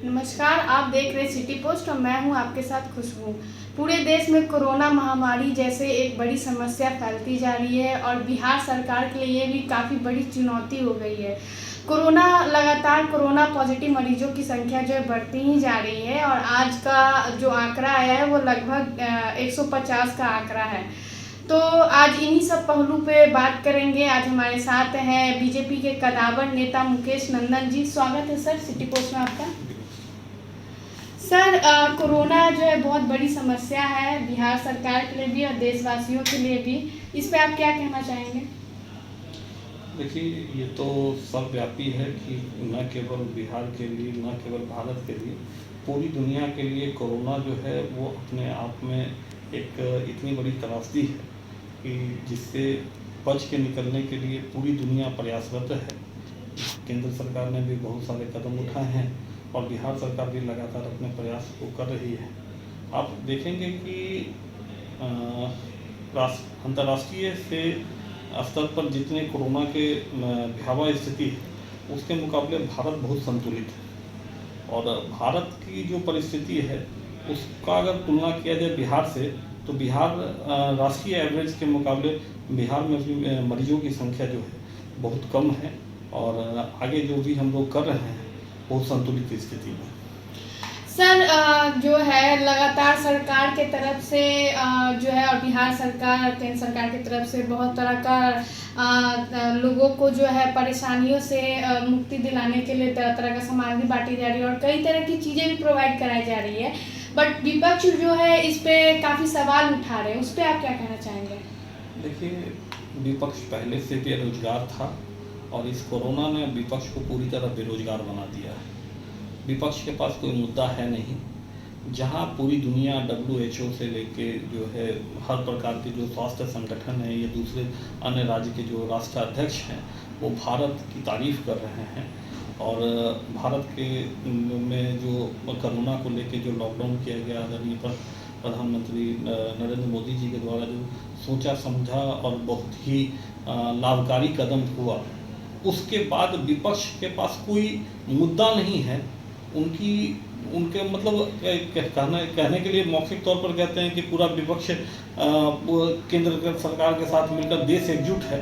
नमस्कार, आप देख रहे सिटी पोस्ट और मैं हूं आपके साथ खुशबू। पूरे देश में कोरोना महामारी जैसे एक बड़ी समस्या फैलती जा रही है और बिहार सरकार के लिए ये भी काफ़ी बड़ी चुनौती हो गई है। लगातार कोरोना पॉजिटिव मरीजों की संख्या जो है बढ़ती ही जा रही है और आज का जो आंकड़ा आया है वो लगभग 150 का आंकड़ा है। तो आज इन्हीं सब पहलू पे बात करेंगे। आज हमारे साथ हैं बीजेपी के कदावर नेता मुकेश नंदन जी। स्वागत है सर सिटी पोस्ट में आपका। सर, कोरोना जो है बहुत बड़ी समस्या है बिहार सरकार के लिए भी और देशवासियों के लिए भी। इस पे आप क्या कहना चाहेंगे? देखिए, ये तो सर्वव्यापी है कि न केवल बिहार के लिए, न केवल भारत के लिए, पूरी दुनिया के लिए कोरोना जो है वो अपने आप में एक इतनी बड़ी त्रासदी है कि जिससे बच के निकलने के लिए पूरी दुनिया प्रयासरत है। केंद्र सरकार ने भी बहुत सारे कदम उठाए हैं और बिहार सरकार भी लगातार अपने प्रयास को कर रही है। आप देखेंगे कि अंतर्राष्ट्रीय से स्तर पर जितने कोरोना के भयावह स्थिति है उसके मुकाबले भारत बहुत संतुलित है। और भारत की जो परिस्थिति है उसका अगर तुलना किया जाए बिहार से, तो बिहार राष्ट्रीय एवरेज के मुकाबले बिहार में मरीजों की संख्या जो है बहुत कम है और आगे जो भी हम लोग कर रहे हैं बहुत संतुलित स्थिति में। सर, जो है लगातार सरकार के तरफ से जो है और बिहार सरकार केंद्र सरकार की तरफ से बहुत तरह का लोगों को जो है परेशानियों से मुक्ति दिलाने के लिए तरह तरह का सामग्री बांटी जा रही है और कई तरह की चीज़ें भी प्रोवाइड कराई जा रही है। बट विपक्ष जो है इस पे काफ़ी सवाल उठा रहे हैं, उस पर आप क्या कहना चाहेंगे? देखिए, विपक्ष पहले से बेरोजगार था और इस कोरोना ने विपक्ष को पूरी तरह बेरोजगार बना दिया है। विपक्ष के पास कोई मुद्दा है नहीं। जहां पूरी दुनिया WHO से लेके जो है हर प्रकार के जो स्वास्थ्य संगठन है या दूसरे अन्य राज्य के जो राष्ट्राध्यक्ष हैं वो भारत की तारीफ कर रहे हैं और भारत के में जो कोरोना को लेके जो लॉकडाउन किया गया आदरणीय प्रधानमंत्री नरेंद्र मोदी जी के द्वारा जो सोचा समझा और बहुत ही लाभकारी कदम हुआ, उसके बाद विपक्ष के पास कोई मुद्दा नहीं है। उनके मतलब कहने के लिए मौखिक तौर पर कहते हैं कि पूरा विपक्ष केंद्र सरकार के साथ मिलकर देश एकजुट है,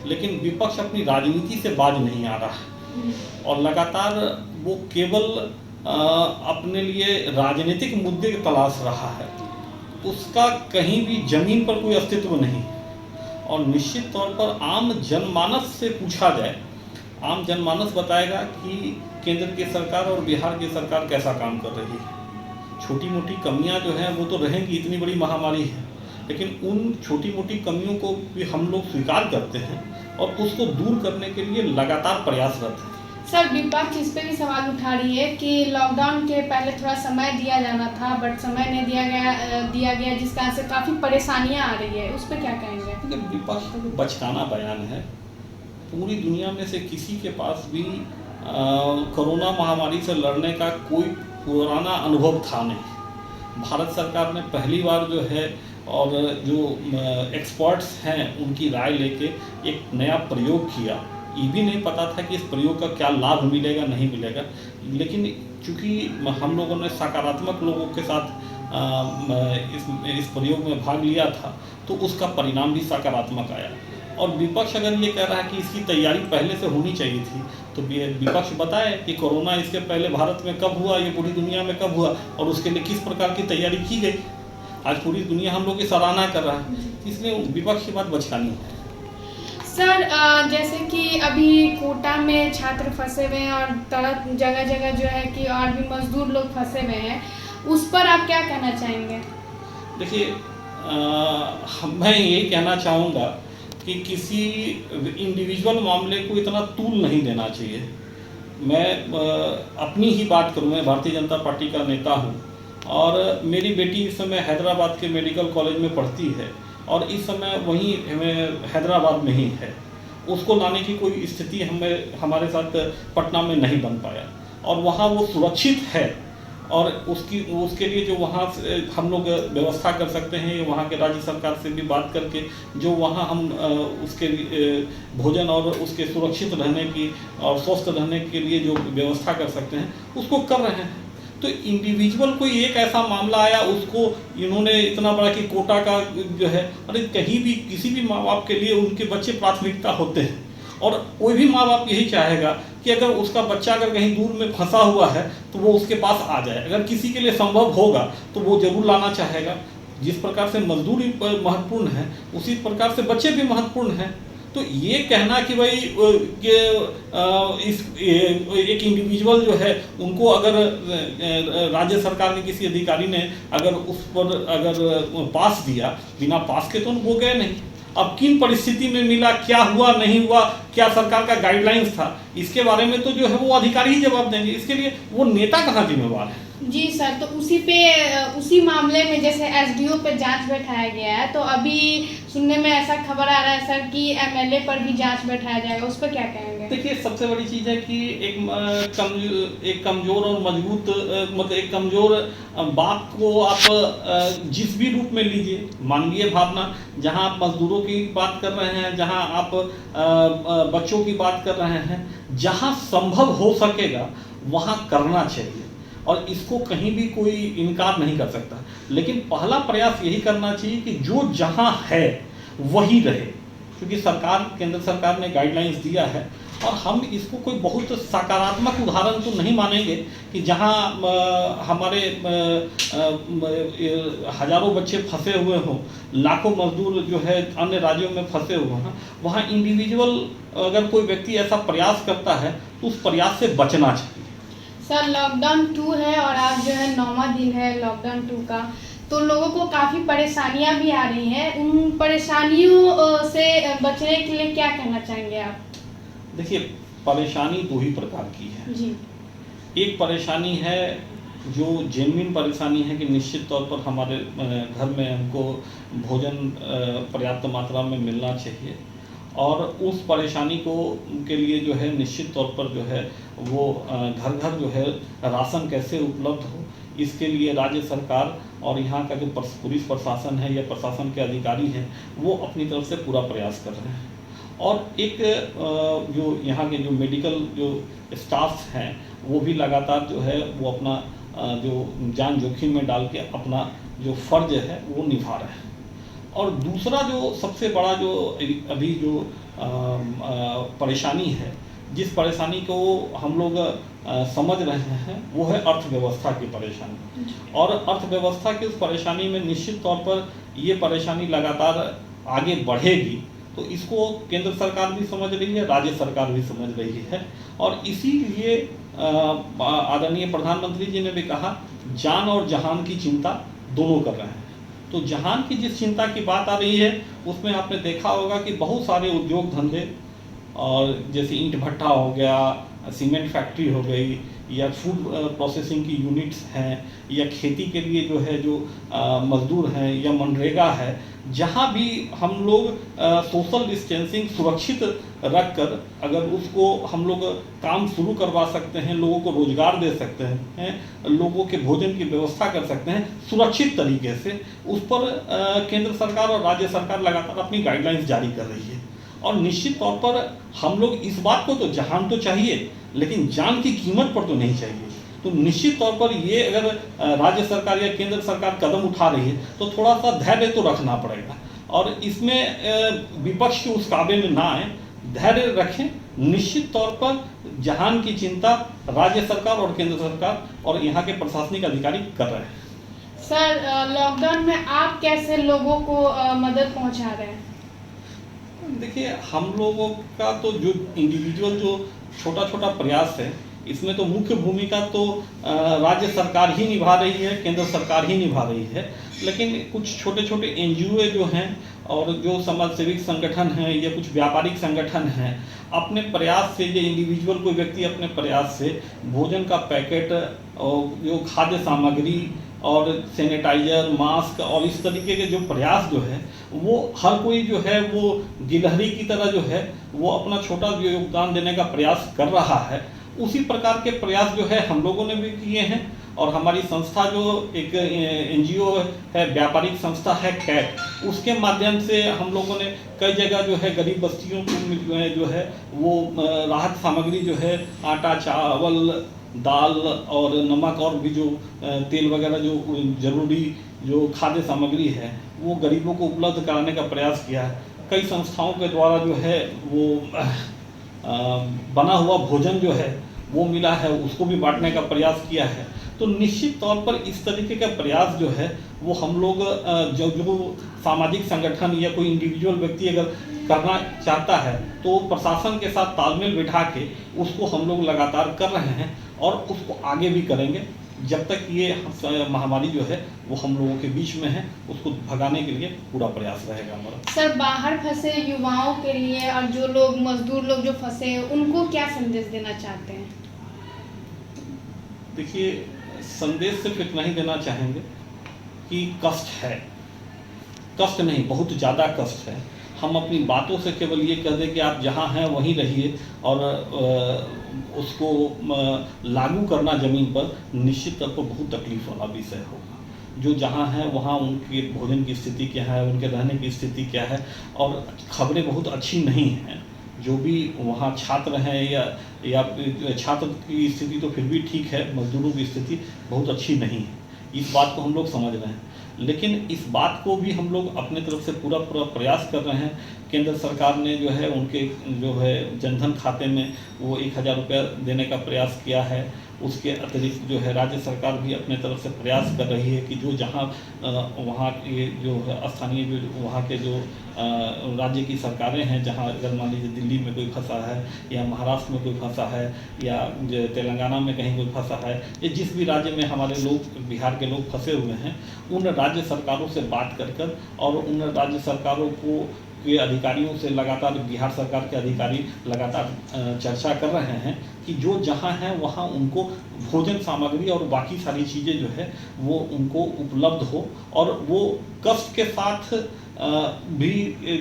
लेकिन विपक्ष अपनी राजनीति से बाज नहीं आ रहा है और लगातार वो केवल अपने लिए राजनीतिक मुद्दे तलाश रहा है। उसका कहीं भी जमीन पर कोई अस्तित्व नहीं और निश्चित तौर पर आम जनमानस से पूछा जाए, आम जनमानस बताएगा कि केंद्र की सरकार और बिहार की सरकार कैसा काम कर रही है। छोटी मोटी कमियां जो हैं वो तो रहेंगी, इतनी बड़ी महामारी है, लेकिन उन छोटी मोटी कमियों को भी हम लोग स्वीकार करते हैं और उसको दूर करने के लिए लगातार प्रयासरत है। सर, विपक्ष इस पे भी सवाल उठा रही है कि लॉकडाउन के पहले थोड़ा समय दिया जाना था बट समय नहीं दिया गया जिस कारण से काफ़ी परेशानियां आ रही है, उस पर क्या कहेंगे? विपक्ष का जो बचकाना बयान है, पूरी दुनिया में से किसी के पास भी कोरोना महामारी से लड़ने का कोई पुराना अनुभव था नहीं। भारत सरकार ने पहली बार जो है और जो एक्सपर्ट्स हैं उनकी राय लेके एक नया प्रयोग किया। ये भी नहीं पता था कि इस प्रयोग का क्या लाभ मिलेगा नहीं मिलेगा, लेकिन चूँकि हम लोगों ने सकारात्मक लोगों के साथ इस प्रयोग में भाग लिया था तो उसका परिणाम भी सकारात्मक आया। और विपक्ष अगर ये कह रहा है कि इसकी तैयारी पहले से होनी चाहिए थी तो विपक्ष बताए कि कोरोना इसके पहले भारत में कब हुआ, ये पूरी दुनिया में कब हुआ और उसके लिए किस प्रकार की तैयारी की गई। आज पूरी दुनिया हम लोग की सराहना कर रहा है, इसलिए विपक्ष की बात बचकानी है। सर, जैसे कि अभी कोटा में छात्र फंसे हुए हैं और तरह जगह जगह जो है कि और भी मजदूर लोग फंसे हुए हैं, उस पर आप क्या कहना चाहेंगे? देखिए, मैं यही कहना चाहूँगा कि किसी इंडिविजुअल मामले को इतना तूल नहीं देना चाहिए। मैं अपनी ही बात करूँ, मैं भारतीय जनता पार्टी का नेता हूँ और मेरी बेटी इस समय हैदराबाद के मेडिकल कॉलेज में पढ़ती है और इस समय वहीं हैदराबाद में ही है। उसको लाने की कोई स्थिति हमारे साथ पटना में नहीं बन पाया और वहाँ वो सुरक्षित है और उसके लिए जो वहाँ हम लोग व्यवस्था कर सकते हैं, वहाँ के राज्य सरकार से भी बात करके जो वहाँ हम उसके भोजन और उसके सुरक्षित रहने की और स्वस्थ रहने के लिए जो व्यवस्था कर सकते हैं उसको कर रहे हैं। तो इंडिविजुअल कोई एक ऐसा मामला आया, उसको इन्होंने इतना बड़ा कि कोटा का जो है, अरे कहीं भी किसी भी माँ बाप के लिए उनके बच्चे प्राथमिकता होते हैं, और कोई भी माँ बाप यही चाहेगा कि अगर उसका बच्चा अगर कहीं दूर में फंसा हुआ है तो वो उसके पास आ जाए, अगर किसी के लिए संभव होगा तो वो जरूर लाना चाहेगा। जिस प्रकार से मजदूरी महत्वपूर्ण है, उसी प्रकार से बच्चे भी महत्वपूर्ण हैं। तो ये कहना कि भाई एक इंडिविजुअल जो है उनको अगर राज्य सरकार के किसी अधिकारी ने अगर उस पर अगर पास दिया, बिना पास के तो वो गए नहीं। अब किन परिस्थिति में मिला, क्या हुआ नहीं हुआ, क्या सरकार का गाइडलाइंस था, इसके बारे में तो जो है वो अधिकारी ही जवाब देंगे। इसके लिए वो नेता कहाँ जिम्मेवार है? जी सर, तो उसी मामले में जैसे एसडीओ पे जांच बैठाया गया है, तो अभी सुनने में ऐसा खबर आ रहा है सर कि एमएलए पर भी जांच बैठाया जाएगा, उस पर क्या कहेंगे? देखिए, सबसे बड़ी चीज़ है कि एक कमज़ोर और मजबूत मतलब एक कमज़ोर बात को आप जिस भी रूप में लीजिए, मानवीय भावना, जहां आप मजदूरों की बात कर रहे हैं, जहां आप बच्चों की बात कर रहे हैं, जहां संभव हो सकेगा वहां करना चाहिए, और इसको कहीं भी कोई इनकार नहीं कर सकता। लेकिन पहला प्रयास यही करना चाहिए कि जो जहां है वही रहे, क्योंकि केंद्र सरकार ने गाइडलाइंस दिया है, और हम इसको कोई बहुत सकारात्मक उदाहरण तो नहीं मानेंगे कि जहां हमारे हजारों बच्चे फंसे हुए हों, लाखों मजदूर जो है अन्य राज्यों में फंसे हुए हैं, वहां इंडिविजुअल अगर कोई व्यक्ति ऐसा प्रयास करता है तो उस प्रयास से बचना चाहिए। सर, लॉकडाउन 2 है और आज जो है 9वां दिन है लॉकडाउन 2 का, तो लोगों को काफ़ी परेशानियां भी आ रही हैं। उन परेशानियों से बचने के लिए क्या कहना चाहेंगे आप? देखिए, परेशानी दो ही प्रकार की है जी। एक परेशानी है जो जेन्युइन परेशानी है कि निश्चित तौर पर हमारे घर में हमको भोजन पर्याप्त मात्रा में मिलना चाहिए, और उस परेशानी के लिए जो है निश्चित तौर पर जो है वो घर घर जो है राशन कैसे उपलब्ध हो, इसके लिए राज्य सरकार और यहाँ का जो पुलिस प्रशासन है या प्रशासन के अधिकारी हैं वो अपनी तरफ से पूरा प्रयास कर रहे हैं। और एक जो यहाँ के जो मेडिकल जो स्टाफ हैं वो भी लगातार जो है वो अपना जो जान जोखिम में डाल के अपना जो फर्ज है वो निभा रहे हैं। और दूसरा जो सबसे बड़ा जो अभी जो परेशानी है, जिस परेशानी को हम लोग समझ रहे हैं वो है अर्थव्यवस्था की परेशानी। और अर्थव्यवस्था की उस परेशानी में निश्चित तौर पर ये परेशानी लगातार आगे बढ़ेगी, तो इसको केंद्र सरकार भी समझ रही है, राज्य सरकार भी समझ रही है। और इसीलिए आदरणीय प्रधानमंत्री जी ने भी कहा, जान और जहान की चिंता दोनों कर रहे हैं। तो जहान की जिस चिंता की बात आ रही है उसमें आपने देखा होगा कि बहुत सारे उद्योग धंधे, और जैसे ईंट भट्टा हो गया, सीमेंट फैक्ट्री हो गई, या फूड प्रोसेसिंग की यूनिट्स हैं, या खेती के लिए जो है जो मजदूर हैं, या मनरेगा है, जहाँ भी हम लोग सोशल डिस्टेंसिंग सुरक्षित रखकर अगर उसको हम लोग काम शुरू करवा सकते हैं, लोगों को रोजगार दे सकते हैं, लोगों के भोजन की व्यवस्था कर सकते हैं सुरक्षित तरीके से, उस पर केंद्र सरकार और राज्य सरकार लगातार अपनी गाइडलाइंस जारी कर रही है। और निश्चित तौर पर हम लोग इस बात को, तो जहान तो चाहिए लेकिन जान की कीमत पर तो नहीं चाहिए। तो निश्चित तौर पर ये अगर राज्य सरकार या केंद्र सरकार कदम उठा रही है तो थोड़ा सा धैर्य तो रखना पड़ेगा, और इसमें विपक्ष के उस काबे में ना आए, धैर्य रखें। निश्चित तौर पर जहान की चिंता राज्य सरकार और केंद्र सरकार और यहाँ के प्रशासनिक अधिकारी कर रहे हैं। सर, लॉकडाउन में आप कैसे लोगों को मदद पहुँचा रहे हैं? देखिए, हम लोगों का तो जो इंडिविजुअल जो छोटा छोटा प्रयास है, इसमें तो मुख्य भूमिका तो राज्य सरकार ही निभा रही है, केंद्र सरकार ही निभा रही है। लेकिन कुछ छोटे छोटे एनजीओ जो हैं और जो समाज सेविक संगठन हैं या कुछ व्यापारिक संगठन हैं, अपने प्रयास से, जो इंडिविजुअल कोई व्यक्ति अपने प्रयास से भोजन का पैकेट और जो खाद्य सामग्री और सैनिटाइजर, मास्क और इस तरीके के जो प्रयास जो है वो हर कोई जो है वो गिलहरी की तरह जो है वो अपना छोटा योगदान देने का प्रयास कर रहा है। उसी प्रकार के प्रयास जो है हम लोगों ने भी किए हैं, और हमारी संस्था जो एक NGO है, व्यापारिक संस्था है कैट, उसके माध्यम से हम लोगों ने कई जगह जो है गरीब बस्तियों को जो है वो राहत सामग्री जो है आटा, चावल, दाल और नमक और भी जो तेल वगैरह जो ज़रूरी जो खाद्य सामग्री है वो गरीबों को उपलब्ध कराने का प्रयास किया है। कई संस्थाओं के द्वारा जो है वो बना हुआ भोजन जो है वो मिला है, उसको भी बांटने का प्रयास किया है। तो निश्चित तौर पर इस तरीके का प्रयास जो है वो हम लोग जो सामाजिक संगठन या कोई इंडिविजुअल व्यक्ति अगर करना चाहता है तो प्रशासन के साथ तालमेल बिठा के उसको हम लोग लगातार कर रहे हैं और उसको आगे भी करेंगे जब तक ये महामारी जो है वो हम लोगों के बीच में है। उसको भगाने के लिए पूरा प्रयास रहेगा हमारा। सर, बाहर फंसे युवाओं के लिए और जो लोग मजदूर लोग जो फंसे हैं उनको क्या संदेश देना चाहते हैं? देखिए, संदेश सिर्फ इतना ही देना चाहेंगे कि कष्ट है, कष्ट नहीं बहुत ज़्यादा कष्ट है। हम अपनी बातों से केवल ये कह दें कि आप जहाँ हैं वहीं रहिए और उसको लागू करना ज़मीन पर निश्चित तौर पर बहुत तकलीफ वाला विषय होगा। जो जहाँ हैं वहाँ उनके भोजन की स्थिति क्या है, उनके रहने की स्थिति क्या है, और खबरें बहुत अच्छी नहीं हैं। जो भी वहाँ छात्र हैं या छात्र की स्थिति तो फिर भी ठीक है, मजदूरों की स्थिति बहुत अच्छी नहीं है। इस बात को हम लोग समझ रहे हैं, लेकिन इस बात को भी हम लोग अपने तरफ से पूरा प्रयास कर रहे हैं। केंद्र सरकार ने जो है उनके जो है जनधन खाते में वो 1000 रुपया देने का प्रयास किया है। उसके अतिरिक्त जो है राज्य सरकार भी अपने तरफ से प्रयास कर रही है कि जो जहाँ वहाँ के जो स्थानीय जो वहाँ के जो राज्य की सरकारें हैं, जहाँ अगर मान लीजिए दिल्ली में कोई फंसा है या महाराष्ट्र में कोई फंसा है या तेलंगाना में कहीं कोई फंसा है या जिस भी राज्य में हमारे लोग बिहार के लोग फंसे हुए हैं, उन राज्य सरकारों से बात कर और उन राज्य सरकारों के अधिकारियों से लगातार बिहार सरकार के अधिकारी लगातार चर्चा कर रहे हैं कि जो जहाँ हैं वहाँ उनको भोजन सामग्री और बाकी सारी चीज़ें जो है वो उनको उपलब्ध हो और वो कष्ट के साथ भी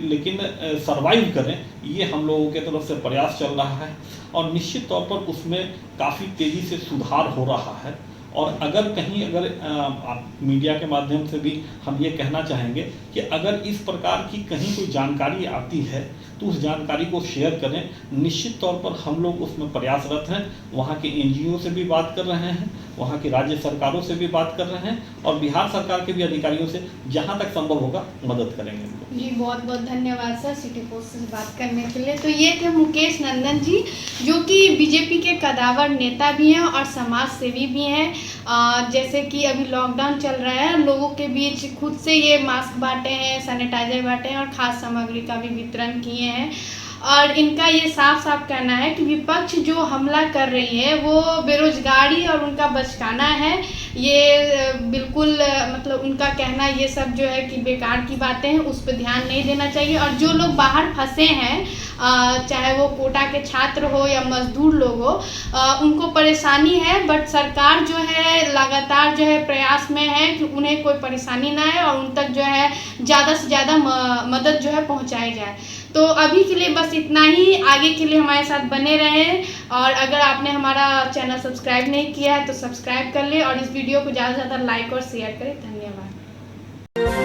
लेकिन सरवाइव करें। ये हम लोगों के तरफ से प्रयास चल रहा है और निश्चित तौर पर उसमें काफ़ी तेज़ी से सुधार हो रहा है। और अगर कहीं आप मीडिया के माध्यम से भी हम ये कहना चाहेंगे कि अगर इस प्रकार की कहीं कोई जानकारी आती है तो उस जानकारी को शेयर करें। निश्चित तौर पर हम लोग उसमें प्रयासरत हैं, वहाँ के NGO से भी बात कर रहे हैं, वहाँ की राज्य सरकारों से भी बात कर रहे हैं और बिहार सरकार के भी अधिकारियों से जहाँ तक संभव होगा मदद करेंगे। जी बहुत बहुत धन्यवाद सर सिटी पोस्ट से बात करने के लिए। तो ये थे मुकेश नंदन जी, जो कि बीजेपी के कदावर नेता भी हैं और समाज सेवी भी हैं। जैसे कि अभी लॉकडाउन चल रहा है, लोगों के बीच खुद से ये मास्क बांटे हैं, सैनिटाइजर बांटे हैं और खाद्य सामग्री का भी वितरण किए हैं। और इनका ये साफ साफ कहना है कि विपक्ष जो हमला कर रही है वो बेरोजगारी और उनका बचकाना है। ये बिल्कुल मतलब उनका कहना ये सब जो है कि बेकार की बातें हैं, उस पर ध्यान नहीं देना चाहिए। और जो लोग बाहर फंसे हैं, चाहे वो कोटा के छात्र हो या मजदूर लोग हो, उनको परेशानी है, बट सरकार जो है लगातार जो है प्रयास में है कि उन्हें कोई परेशानी ना आए और उन तक जो है ज़्यादा से ज़्यादा मदद जो है पहुँचाई जाए। तो अभी के लिए बस इतना ही, आगे के लिए हमारे साथ बने रहें। और अगर आपने हमारा चैनल सब्सक्राइब नहीं किया है तो सब्सक्राइब कर लें और इस वीडियो को ज़्यादा से ज़्यादा लाइक और शेयर करें। धन्यवाद।